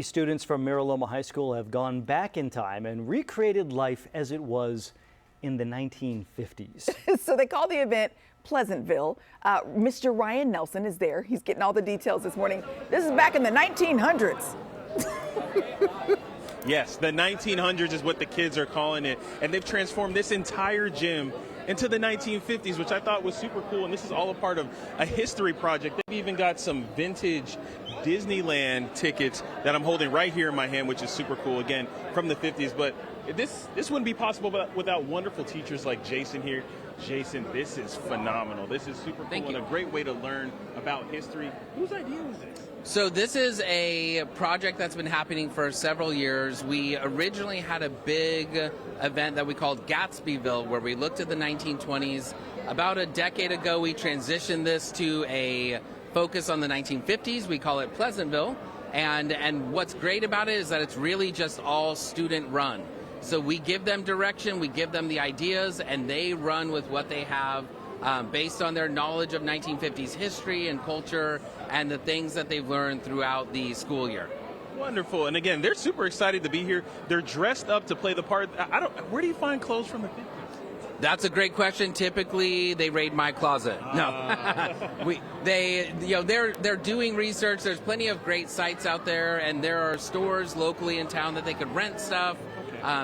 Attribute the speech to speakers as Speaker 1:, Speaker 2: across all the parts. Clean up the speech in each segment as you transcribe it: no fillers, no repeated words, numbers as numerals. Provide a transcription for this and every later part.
Speaker 1: Students from Mira Loma High School have gone back in time and recreated life as it was in the 1950s.
Speaker 2: So they call the event Pleasantville. Mr. Ryan Nelson is there. He's getting all the details this morning. This is back in the 1900s.
Speaker 3: Yes, the 1900s is what the kids are calling it. And they've transformed this entire gym into the 1950s, which I thought was super cool. And this is all a part of a history project. They've even got some vintage Disneyland tickets that I'm holding right here in my hand, which is super cool, again, from the 50s. But this wouldn't be possible without wonderful teachers like Jason here. Jason, this is phenomenal. This is super cool and a great way to learn about history. Whose idea was this?
Speaker 4: So this is a project that's been happening for several years. We originally had a big event that we called Gatsbyville, where we looked at the 1920s. About a decade ago, we transitioned this to a focus on the 1950s. We call it Pleasantville. And what's great about it is that it's really just all student run. So we give them direction, we give them the ideas, and they run with what they have based on their knowledge of 1950s history and culture and the things that they've learned throughout the school year.
Speaker 3: Wonderful. And again, they're super excited to be here. They're dressed up to play the part. Where do you find clothes from the 50s?
Speaker 4: That's a great question. Typically, they raid my closet. No, they're doing research. There's plenty of great sites out there, and there are stores locally in town that they could rent stuff.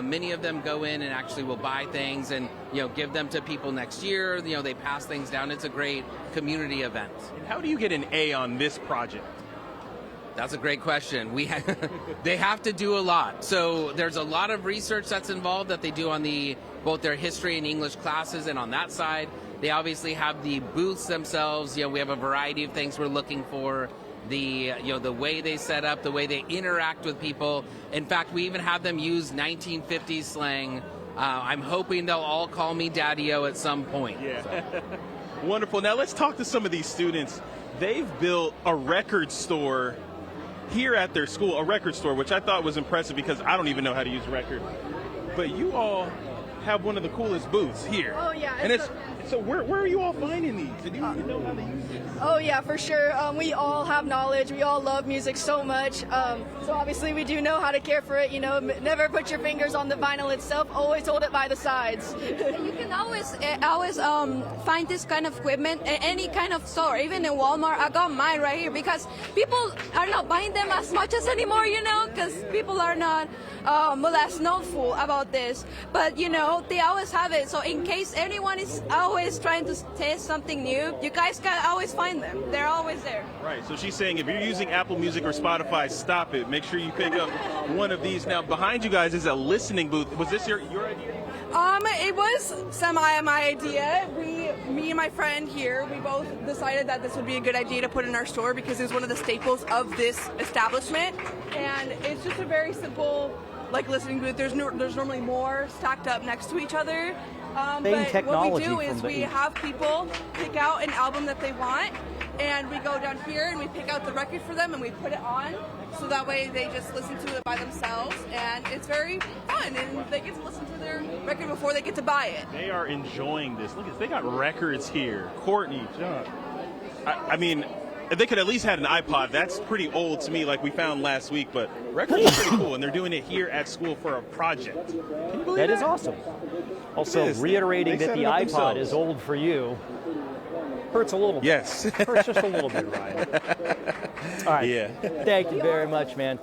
Speaker 4: Many of them go in and actually will buy things and give them to people next year. They pass things down. It's a great community event.
Speaker 3: And how do you get an A on this project?
Speaker 4: That's a great question. They have to do a lot. So there's a lot of research that's involved that they do on both their history and English classes, and on that side, they obviously have the booths themselves. We have a variety of things we're looking for. The way they set up, the way they interact with people. In fact, we even have them use 1950s slang. I'm hoping they'll all call me Daddy-O at some point.
Speaker 3: Yeah. So. Wonderful. Now let's talk to some of these students. They've built a record store here at their school, a record store, which I thought was impressive because I don't even know how to use a record. But you all have one of the coolest booths here.
Speaker 5: Oh yeah.
Speaker 3: And so where are you all finding these? Do you even know how to use this?
Speaker 5: Oh yeah, for sure. We all have knowledge. We all love music so much. So obviously we do know how to care for it. Never put your fingers on the vinyl itself. Always hold it by the sides.
Speaker 6: You can always find this kind of equipment at any kind of store, even in Walmart. I got mine right here because people are not buying them as much as anymore, because people are not less knowful about this. But they always have it. So in case anyone is always trying to test something new, you guys can always find them. They're always there.
Speaker 3: Right. So she's saying if you're using Apple Music or Spotify, stop it. Make sure you pick up one of these. Now behind you guys is a listening booth. Was this your idea?
Speaker 7: It was semi my idea. Me and my friend here, we both decided that this would be a good idea to put in our store because it's one of the staples of this establishment, and it's just a very simple listening booth. There's normally more stacked up next to each other. But what we do is we have people pick out an album that they want, and we go down here and we pick out the record for them and we put it on, so that way they just listen to it by themselves, and it's very fun, and they get to listen to their record before they get to buy it.
Speaker 3: They are enjoying this. Look, they got records here. Courtney, John. I mean, if they could at least had an iPod, that's pretty old to me, like we found last week, but records are pretty cool, and they're doing it here at school for a project. Can you believe that?
Speaker 1: That is awesome. Also, reiterating that the iPod is old for you hurts a little bit.
Speaker 3: Yes.
Speaker 1: Hurts just a little bit, Ryan. All right.
Speaker 3: Yeah.
Speaker 1: Thank you very much, man.